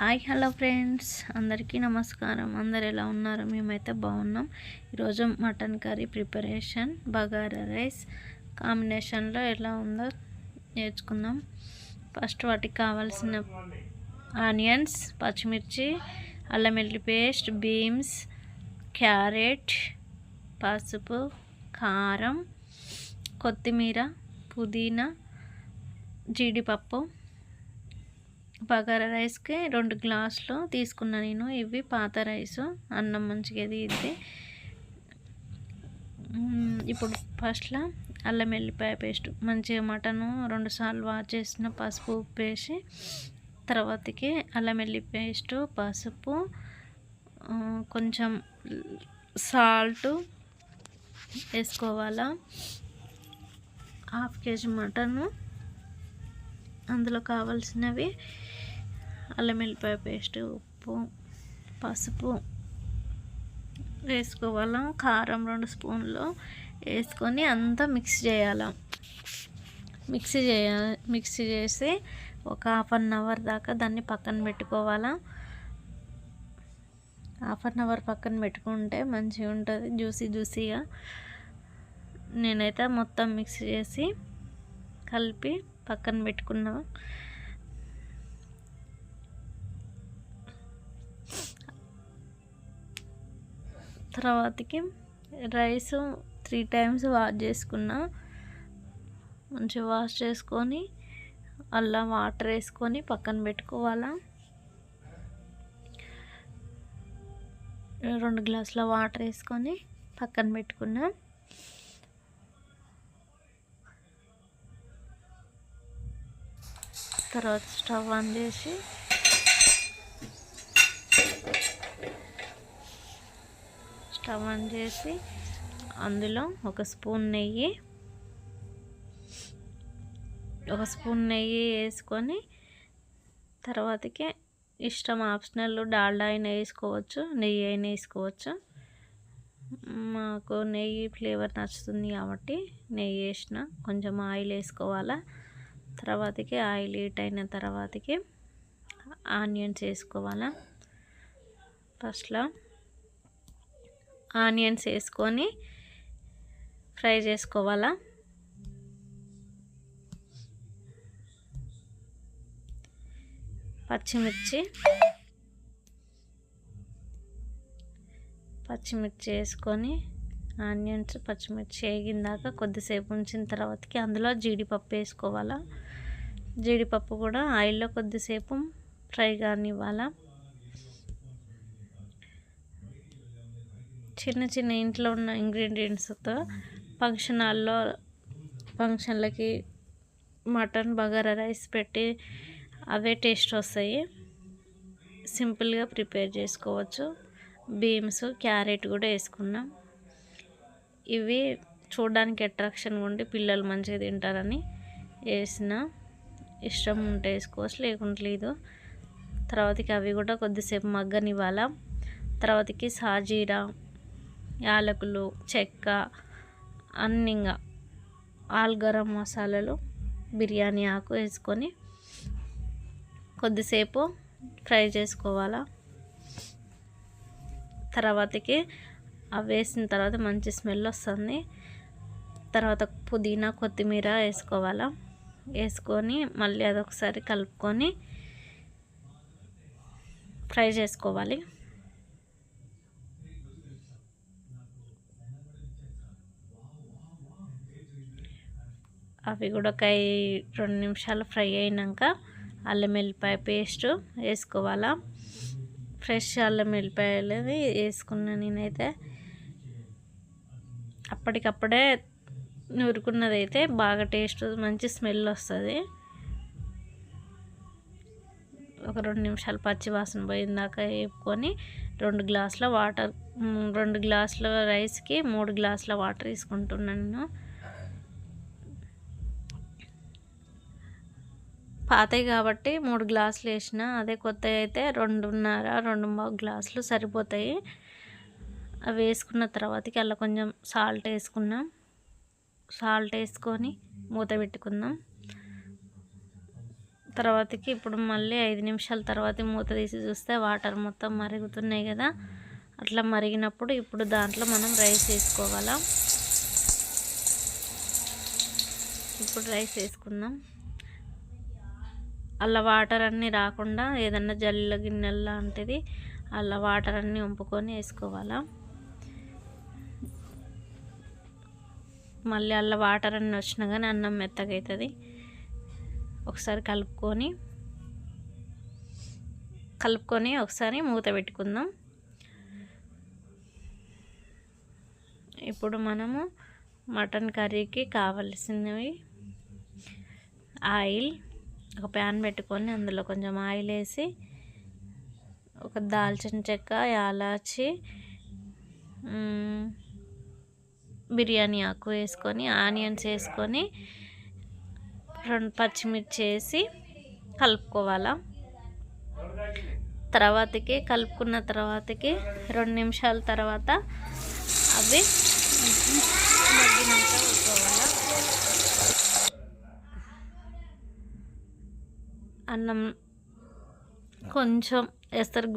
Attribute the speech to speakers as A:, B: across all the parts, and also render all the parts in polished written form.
A: Hi hello friends, అందరికీ నమస్కారం. అందరు ఎలా ఉన్నారు? మేమైతే బాగున్నాం. ఈరోజు mutton curry preparation, bagara rice కాంబినేషన్లో ఎలా ఉందో నేర్చుకుందాం. ఫస్ట్ వాటికి కావాల్సిన ఆనియన్స్, పచ్చిమిర్చి, అల్లం వెల్లుల్లి పేస్ట్, బీన్స్, క్యారెట్, పసుపు, కారం, కొత్తిమీర, పుదీనా, జీడిపప్పు. బగారా రైస్కి 2 గ్లాసులు తీసుకున్నా నేను. ఇవి పాత రైసు, అన్నం మంచిగా ఇది. ఇప్పుడు ఫస్ట్లో అల్లం వెల్లిపాయ పేస్ట్, మంచిగా మటను 2 సార్లు వాష్ చేసిన పసుపు ఉప్పు వేసి, తర్వాతకి అల్లం వెల్లి పేస్టు, పసుపు, కొంచెం సాల్ట్ వేసుకోవాలా. 1/2 kg మటను, అందులో కావాల్సినవి అల్లం వెల్లిపాయ పేస్ట్, ఉప్పు, పసుపు వేసుకోవాలా. కారం 2 స్పూన్లు వేసుకొని అంతా మిక్స్ చేయాలి. మిక్సీ చేసి ఒక 1/2 అవర్ దాకా దాన్ని పక్కన పెట్టుకోవాలా. 1/2 అవర్ పక్కన పెట్టుకుంటే మంచిగా ఉంటుంది, జ్యూసీగా. నేనైతే మొత్తం మిక్స్ చేసి కలిపి పక్కన పెట్టుకున్నా. తర్వాతకి రైస్ 3 times వాష్ చేసుకున్నా. మంచిగా వాష్ చేసుకొని అలా వాటర్ వేసుకొని పక్కన పెట్టుకోవాలా. 2 గ్లాసుల వాటర్ వేసుకొని పక్కన పెట్టుకున్నా. తర్వాత స్టవ్ ఆన్ చేసి అందులో 1 స్పూన్ నెయ్యి వేసుకొని, తర్వాతకి ఇష్టం ఆప్షనల్, డాల్డా అయినా వేసుకోవచ్చు, నెయ్యి అయినా వేసుకోవచ్చు. మాకు నెయ్యి ఫ్లేవర్ నచ్చుతుంది కాబట్టి నెయ్యి వేసిన. కొంచెం ఆయిల్ వేసుకోవాలా. తర్వాతకి ఆయిల్ హీట్ అయిన తర్వాతకి ఆనియన్స్ వేసుకోవాలా. ఫస్ట్లో ఆనియన్స్ వేసుకొని ఫ్రై చేసుకోవాలా. పచ్చిమిర్చి వేసుకొని ఆనియన్స్, పచ్చిమిర్చి వేగిందాక కొద్దిసేపు ఉంచిన తర్వాతకి అందులో జీడిపప్పు వేసుకోవాలా. జీడిపప్పు కూడా ఆయిల్లో కొద్దిసేపు ఫ్రై కానివ్వాలా. చిన్న ఇంట్లో ఉన్న ఇంగ్రీడియంట్స్తో ఫంక్షన్లకి మటన్ బగారా రైస్ పెట్టి అవే టేస్ట్ వస్తాయి. సింపుల్గా ప్రిపేర్ చేసుకోవచ్చు. బీన్స్, క్యారెట్ కూడా వేసుకున్నాం. ఇవి చూడడానికి అట్రాక్షన్గా ఉండి పిల్లలు మంచిగా తింటారని వేసిన. ఇష్టం ఉంటే వేసుకోవచ్చు, లేకుంటే లేదు. తర్వాతకి అవి కూడా కొద్దిసేపు మగ్గనివ్వాలా. తర్వాతకి సాజీరా, యాలకులు, చెక్క, అన్నింగా ఆల్ గరం మసాలాలు, బిర్యానీ ఆకు వేసుకొని కొద్దిసేపు ఫ్రై చేసుకోవాలా. తర్వాతకి అవి వేసిన తర్వాత మంచి స్మెల్ వస్తుంది. తర్వాత పుదీనా, కొత్తిమీర వేసుకోవాలా. వేసుకొని మళ్ళీ అదొకసారి కలుపుకొని ఫ్రై చేసుకోవాలి. అవి కూడా ఒక 2 నిమిషాలు ఫ్రై అయినాక అల్లం వెల్లిపాయ పేస్ట్ వేసుకోవాలా. ఫ్రెష్ అల్లం వెల్లిపాయలు వేసుకున్నా నేనైతే. అప్పటికప్పుడే నూరుకున్నదైతే బాగా టేస్ట్, మంచి స్మెల్ వస్తుంది. ఒక 2 నిమిషాలు పచ్చి వాసన పోయిందాక వేపుకొని 2 గ్లాసుల వాటర్, 2 గ్లాసుల రైస్కి 3 గ్లాసుల వాటర్ వేసుకుంటున్నాను నేను. పాతవి కాబట్టి 3 గ్లాసులు వేసిన. అదే కొత్తవి అయితే 2.5 గ్లాసులు సరిపోతాయి. అవి వేసుకున్న తర్వాతకి అలా కొంచెం సాల్ట్ వేసుకున్నాం. సాల్ట్ వేసుకొని మూత పెట్టుకుందాం. తర్వాతకి ఇప్పుడు మళ్ళీ 5 నిమిషాల తర్వాత మూత తీసి చూస్తే వాటర్ మొత్తం మరుగుతున్నాయి కదా. అట్లా మరిగినప్పుడు ఇప్పుడు దాంట్లో మనం రైస్ వేసుకోవాలా. ఇప్పుడు రైస్ వేసుకుందాం. అలా వాటర్ అన్నీ రాకుండా ఏదన్నా జల్ల గిన్నెల లాంటిది అలా వాటర్ అన్నీ వంపుకొని వేసుకోవాలా. మళ్ళీ అలా వాటర్ అన్నీ వచ్చినా కానీ అన్నం మెత్తగా అవుతుంది. ఒకసారి కలుపుకొని ఒకసారి మూత పెట్టుకుందాం. ఇప్పుడు మనము మటన్ కర్రీకి కావలసినవి ఆయిల్, ఒక ప్యాన్ పెట్టుకొని అందులో కొంచెం ఆయిల్ వేసి ఒక దాల్చిన చెక్క, యాలాచి, బిర్యానీ ఆకు వేసుకొని ఆనియన్స్ వేసుకొని 2 పచ్చిమిర్చి వేసి కలుపుకోవాలా. కలుపుకున్న తర్వాతకి 2 నిమిషాల తర్వాత అవి మగ్గినాక ఉడుకోవాలా. అన్నం కొంచెం ఎసరు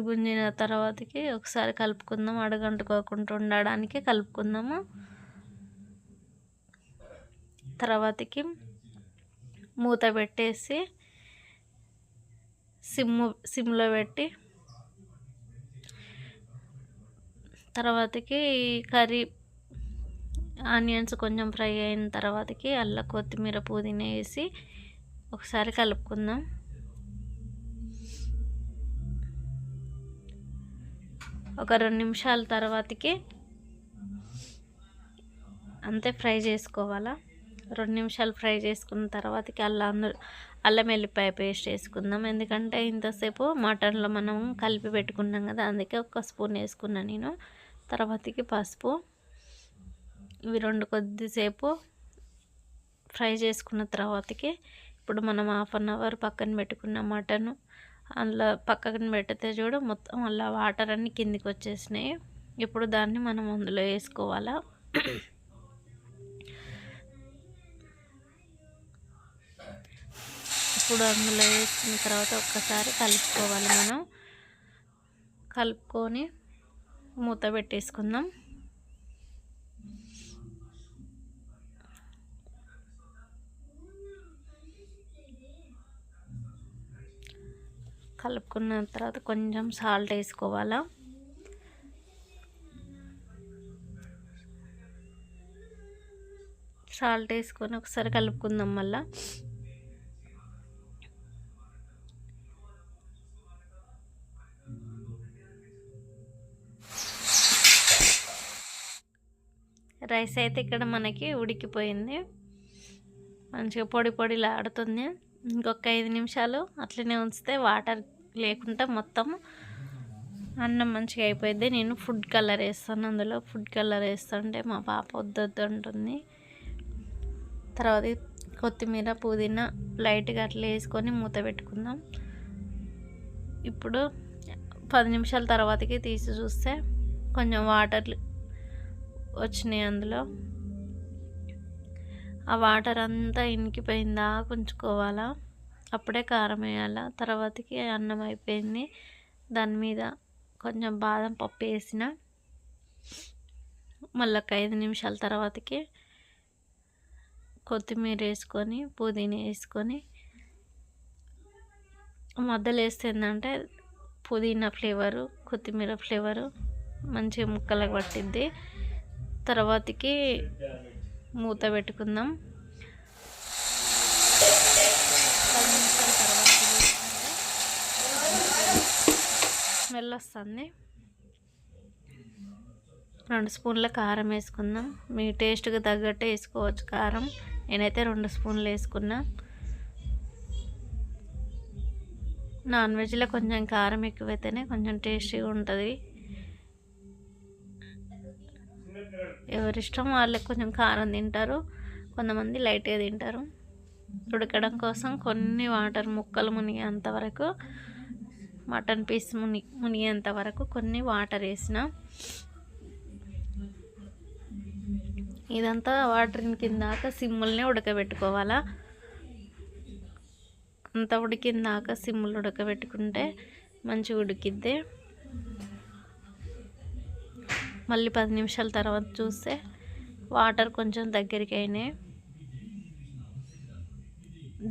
A: గుంజిన తర్వాతకి ఒకసారి కలుపుకుందాం. అడుగంటుకోకుండా ఉండడానికి కలుపుకుందాము. తర్వాతకి మూత పెట్టేసి సిమ్లో పెట్టి తర్వాతకి కర్రీ ఆనియన్స్ కొంచెం ఫ్రై అయిన తర్వాతకి అల్లం, కొత్తిమీర, పుదీనా వేసి ఒకసారి కలుపుకుందాం. ఒక 2 నిమిషాల తర్వాతకి అంతే ఫ్రై చేసుకోవాలా. 2 నిమిషాలు ఫ్రై చేసుకున్న తర్వాతకి అల్లం వెల్లిపాయ పేస్ట్ వేసుకుందాం. ఎందుకంటే ఇంతసేపు మటన్లో మనం కలిపి పెట్టుకున్నాం కదా, అందుకే 1 స్పూన్ వేసుకున్నాను నేను. తర్వాతకి పసుపు. ఇవి 2 కొద్దిసేపు ఫ్రై చేసుకున్న తర్వాతకి ఇప్పుడు మనం 1/2 అవర్ పక్కన పెట్టుకున్న మటన్ అందులో పక్కన పెడితే చూడు మొత్తం అలా వాటర్ అన్నీ కిందికి వచ్చేసినాయి. ఇప్పుడు దాన్ని మనం అందులో వేసుకోవాలా. ఇప్పుడు అందులో వేసుకున్న తర్వాత ఒక్కసారి కలుపుకోవాలి. మనం కలుపుకొని మూత పెట్టేసుకుందాం. కలుపుకున్న తర్వాత కొంచెం సాల్ట్ వేసుకోవాలా. సాల్ట్ వేసుకొని ఒకసారి కలుపుకుందాం. మళ్ళీ రైస్ అయితే ఇక్కడ మనకి ఉడికిపోయింది, మంచిగా పొడిలాడుతుంది. ఇంకొక 5 నిమిషాలు అట్లనే ఉంచితే వాటర్ లేకుండా మొత్తం అన్నం మంచిగా అయిపోయింది. నేను ఫుడ్ కలర్ వేస్తాను. అందులో ఫుడ్ కలర్ వేస్తుంటే మా పాప వద్దొద్దు అంటుంది. తర్వాత కొత్తిమీర, పుదీనా లైట్గా అట్లా వేసుకొని మూత పెట్టుకుందాం. ఇప్పుడు 10 నిమిషాల తర్వాతకి తీసి చూస్తే కొంచెం వాటర్ వచ్చినాయి. అందులో ఆ వాటర్ అంతా ఇనికిపోయిందా ఉంచుకోవాలా. అప్పుడే కారం వేయాలా. తర్వాతకి అన్నం అయిపోయింది. దాని మీద కొంచెం బాదం పప్పు వేసిన. మళ్ళీ 5 నిమిషాల తర్వాతకి కొత్తిమీర వేసుకొని పుదీనా వేసుకొని మధ్యలో వేస్తే ఏంటంటే పుదీనా ఫ్లేవరు, కొత్తిమీర ఫ్లేవరు మంచిగా ముక్కలకు పట్టిద్ది. తర్వాతకి మూత పెట్టుకుందాం. 10 నిమిషాల తర్వాత స్మెల్ వస్తుంది. 2 స్పూన్ల కారం వేసుకుందాం. మీ టేస్ట్కి తగ్గట్టే వేసుకోవచ్చు కారం. నేనైతే 2 స్పూన్లు వేసుకున్నా. నాన్ వెజ్లో కొంచెం కారం ఎక్కువైతేనే కొంచెం టేస్టీగా ఉంటుంది. ఎవరిష్టం వాళ్ళకి కొంచెం కారం తింటారు, కొంతమంది లైట్గా తింటారు. ఉడకడం కోసం కొన్ని వాటర్ ముక్కలు మునిగేంత వరకు, మటన్ పీస్ మునిగేంత వరకు కొన్ని వాటర్ వేసిన. ఇదంతా వాటర్ కిందాక సిమ్ముల్నే ఉడకబెట్టుకోవాలా. అంతా ఉడికిందాక సిమ్ములు ఉడకబెట్టుకుంటే మంచిగా ఉడికిద్ది. మళ్ళీ 10 నిమిషాల తర్వాత చూస్తే వాటర్ కొంచెం దగ్గరికి అయినాయి.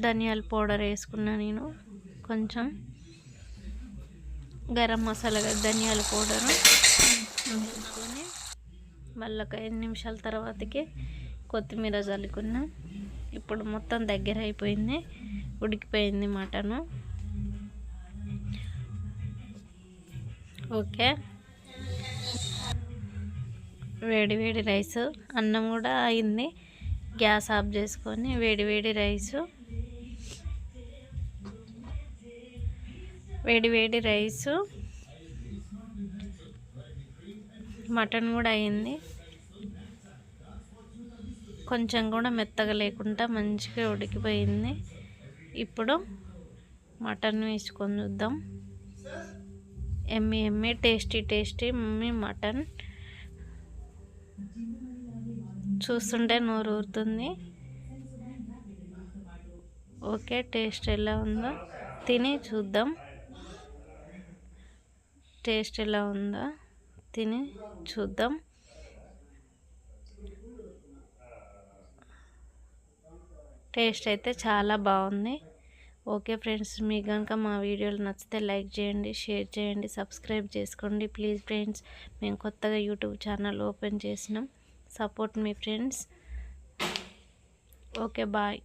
A: ధనియాల పౌడర్ వేసుకున్నా నేను, కొంచెం గరం మసాలా ధనియాల పౌడరు వేసుకొని మళ్ళీ ఒక 5 నిమిషాల తర్వాతకి కొత్తిమీర చల్లుకున్నా. ఇప్పుడు మొత్తం దగ్గర అయిపోయింది, ఉడికిపోయింది మటను. ఓకే, వేడి వేడి రైస్, అన్నం కూడా అయింది. గ్యాస్ ఆఫ్ చేసుకొని వేడి వేడి రైసు, మటన్ కూడా అయింది. కొంచెం కూడా మెత్తగా లేకుండా మంచిగా ఉడికిపోయింది. ఇప్పుడు మటన్ వేసుకొని చూద్దాం. ఎమ్మి టేస్టీ మటన్. చూస్తుంటే నోరు ఊరుతుంది. ఓకే, టేస్ట్ ఎలా ఉందో తిని చూద్దాం. టేస్ట్ ఎలా ఉందో తిని చూద్దాం. టేస్ట్ అయితే చాలా బాగుంది. ఓకే ఫ్రెండ్స్, మీకు కనుక మా వీడియోలు నచ్చితే లైక్ చేయండి, షేర్ చేయండి, సబ్స్క్రైబ్ చేసుకోండి ప్లీజ్ ఫ్రెండ్స్. మేము కొత్తగా యూట్యూబ్ ఛానల్ ఓపెన్ చేసినాం. సపోర్ట్ మీ ఫ్రెండ్స్. Okay, bye.